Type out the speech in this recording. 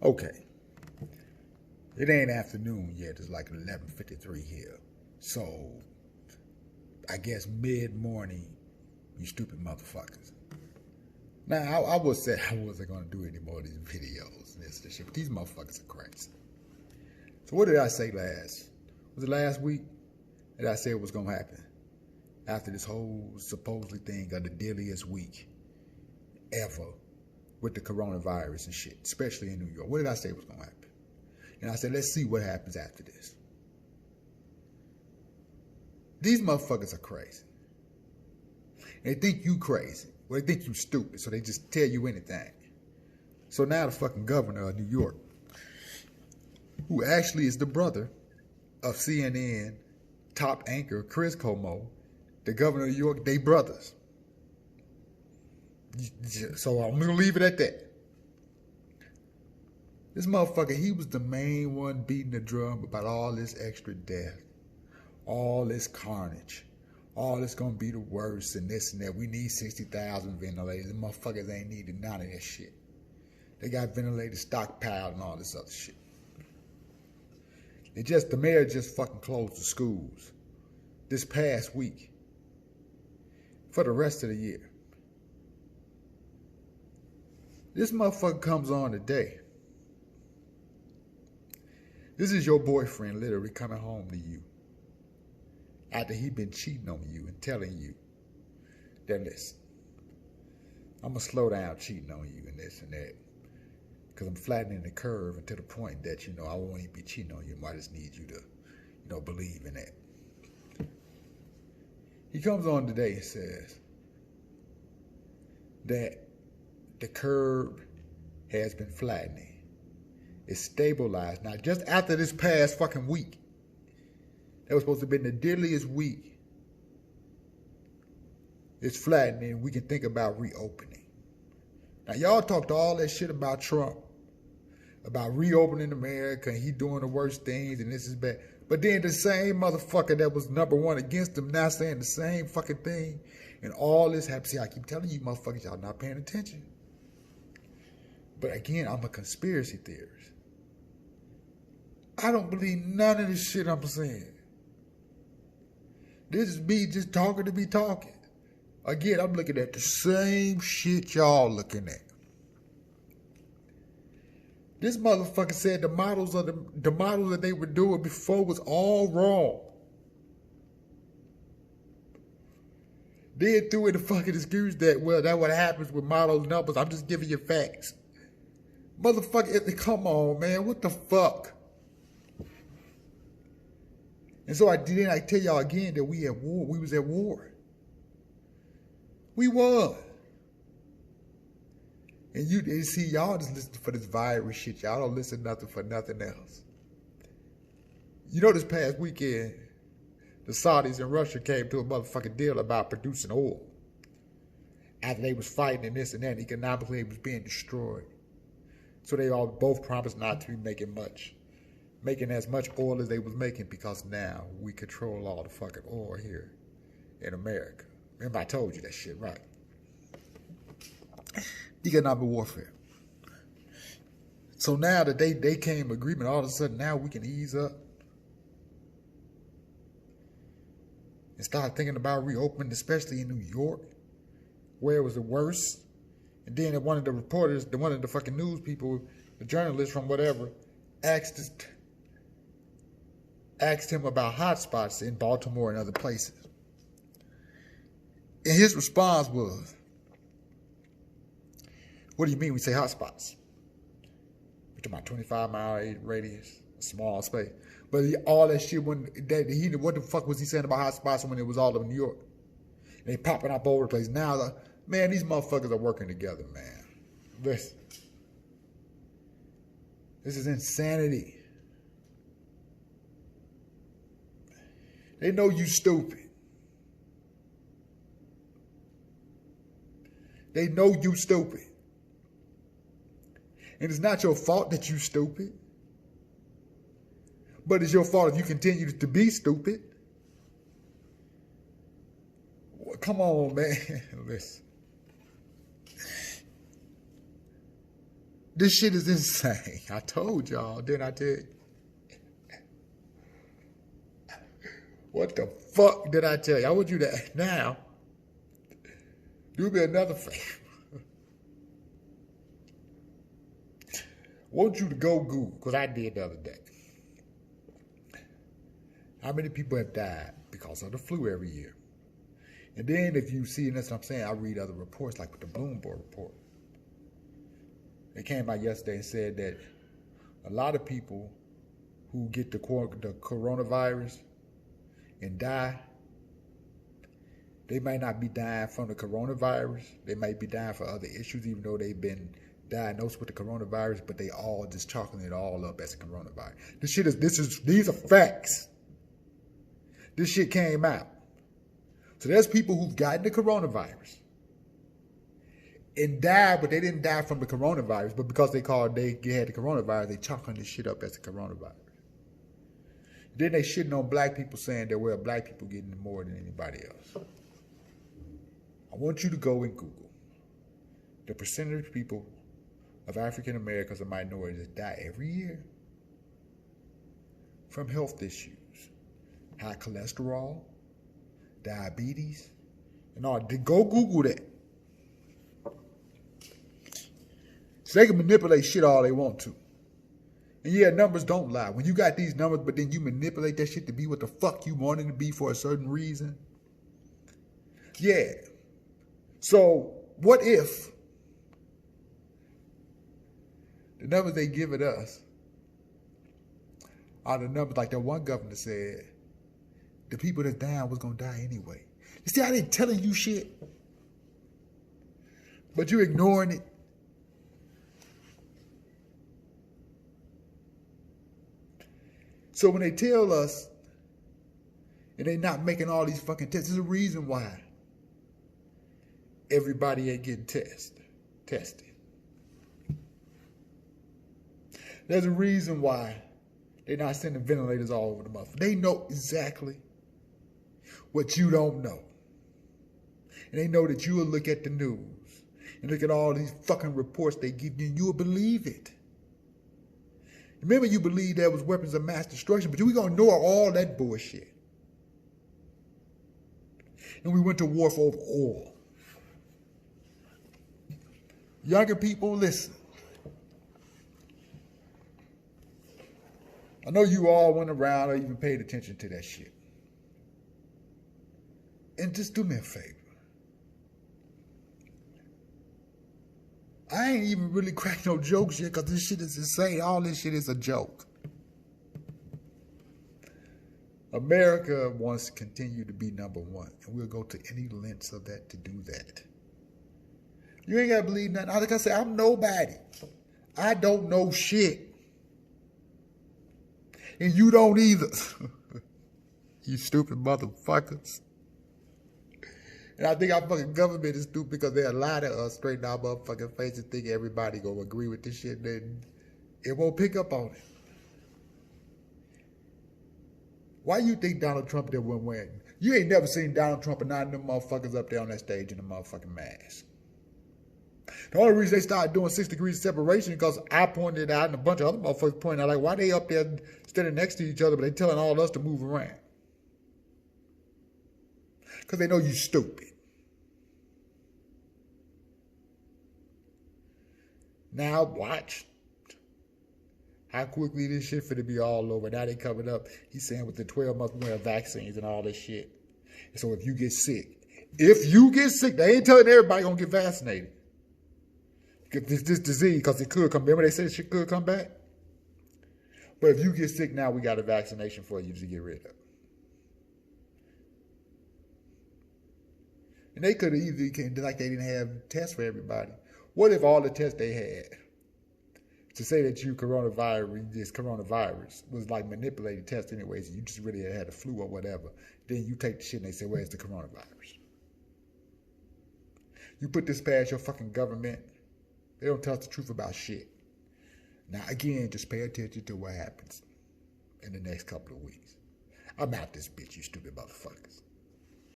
Okay, it ain't afternoon yet. It's like 11:53 here. So, I guess mid-morning, you stupid motherfuckers. Now, I would say I wasn't going to do any more of these videos and this shit, but these motherfuckers are crazy. So what did I say last? Was it last week that I said it was going to happen? After this whole supposedly thing of the deadliest week ever with the coronavirus and shit, especially in New York. What did I say was going to happen? And I said, let's see what happens after this. These motherfuckers are crazy. They think you crazy. Well, they think you stupid, so they just tell you anything. So now the fucking governor of New York, who actually is the brother of CNN top anchor Chris Cuomo, the governor of New York, they brothers. So I'm going to leave it at that. This motherfucker, he was the main one beating the drum about all this extra death, all this carnage, all this gonna be the worst and this and that. We need 60,000 ventilators. The motherfuckers ain't needed none of that shit. They got ventilators stockpiled and all this other shit. The mayor just fucking closed the schools this past week for the rest of the year. This motherfucker comes on today. This is your boyfriend literally coming home to you after he been cheating on you and telling you that, listen, I'm going to slow down cheating on you and this and that because I'm flattening the curve and to the point that, I won't even be cheating on you. I just need you to, believe in that. He comes on today and says that the curve has been flattening. It's stabilized. Now, just after this past fucking week, that was supposed to have been the deadliest week, it's flattening. We can think about reopening. Now, y'all talked all that shit about Trump, about reopening America, and he doing the worst things, and this is bad. But then the same motherfucker that was number one against him now saying the same fucking thing, and all this happens. See, I keep telling you motherfuckers, y'all not paying attention. But again, I'm a conspiracy theorist. I don't believe none of this shit I'm saying. This is me just talking to be talking. Again, I'm looking at the same shit y'all looking at. This motherfucker said the models that they were doing before was all wrong. Then threw in the fucking excuse that, well, that's what happens with model numbers. I'm just giving you facts. Motherfucker, come on, man. What the fuck? And so I tell y'all again that we at war. We was at war. We won. And you see, y'all just listen for this virus shit. Y'all don't listen nothing for nothing else. This past weekend, the Saudis and Russia came to a motherfucking deal about producing oil. After they was fighting and this and that, economically it was being destroyed. So they all both promised not to be making as much oil as they was making, because now we control all the fucking oil here in America. Remember I told you that shit, right? Economic warfare. So now that they came agreement, all of a sudden now we can ease up and start thinking about reopening, especially in New York, where it was the worst. And then one of the reporters, one of the fucking news people, the journalist from whatever, asked him about hotspots in Baltimore and other places. And his response was, what do you mean we say hotspots? We're talking about 25-mile radius, small space. But all that shit, what the fuck was he saying about hotspots when it was all of New York? And they popping up all over the place. Now, man, these motherfuckers are working together, man. Listen. This is insanity. They know you stupid. They know you stupid. And it's not your fault that you stupid. But it's your fault if you continue to be stupid. Well, come on, man. Listen. This shit is insane. I told y'all, didn't I tell you? What the fuck did I tell you? I want you to now do me another favor. I want you to go Google, because I did the other day. How many people have died because of the flu every year? And then if you see, and that's what I'm saying, I read other reports like with the Bloomberg report. It came out yesterday and said that a lot of people who get the coronavirus and die, they might not be dying from the coronavirus. They might be dying for other issues, even though they've been diagnosed with the coronavirus, but they all just chalking it all up as a coronavirus. These are facts. This shit came out. So there's people who've gotten the coronavirus and died, but they didn't die from the coronavirus, but because they had the coronavirus, they chalking this shit up as a coronavirus. Then they shitting on black people saying that, well, black people getting more than anybody else. I want you to go and Google the percentage of people of African Americans and minorities that die every year from health issues, high cholesterol, diabetes, and all. Go Google that. So they can manipulate shit all they want to. And yeah, numbers don't lie. When you got these numbers, but then you manipulate that shit to be what the fuck you want it to be for a certain reason. Yeah. So what if the numbers they give it us are the numbers like that one governor said, the people that's dying was going to die anyway. You see how they telling you shit? But you ignoring it. So when they tell us and they not making all these fucking tests, there's a reason why everybody ain't getting tested. There's a reason why they're not sending ventilators all over the motherfucker. They know exactly what you don't know. And they know that you will look at the news and look at all these fucking reports they give you and you will believe it. Remember, you believed there was weapons of mass destruction, but we gonna ignore all that bullshit. And we went to war for oil. Younger people, listen. I know you all went around or even paid attention to that shit. And just do me a favor. I ain't even really cracked no jokes yet because this shit is insane. All this shit is a joke. America wants to continue to be number one, and we'll go to any lengths of that to do that. You ain't got to believe nothing. Like I say, I'm nobody. I don't know shit. And you don't either. You stupid motherfuckers. And I think our fucking government is stupid because they lie to us straight in our motherfucking faces, think everybody gonna agree with this shit, then it won't pick up on it. Why you think Donald Trump did went wearing? You ain't never seen Donald Trump and none of them motherfuckers up there on that stage in a motherfucking mask. The only reason they started doing 6 degrees of separation because I pointed it out and a bunch of other motherfuckers pointed out, like, why they up there standing next to each other, but they telling all of us to move around? Because they know you stupid. Now watch how quickly this shit finna be all over. Now they coming up. He's saying with the 12-month wear vaccines and all this shit. And so if you get sick, they ain't telling everybody gonna get vaccinated. Get this disease, because it could come. Remember they said shit could come back? But if you get sick now, we got a vaccination for you to get rid of. And they could have easily came like they didn't have tests for everybody. What if all the tests they had to say that this coronavirus was like manipulated tests anyways, and you just really had a flu or whatever, then you take the shit and they say, where's the coronavirus? You put this past your fucking government, they don't tell us the truth about shit. Now again, just pay attention to what happens in the next couple of weeks. I'm out this bitch, you stupid motherfuckers.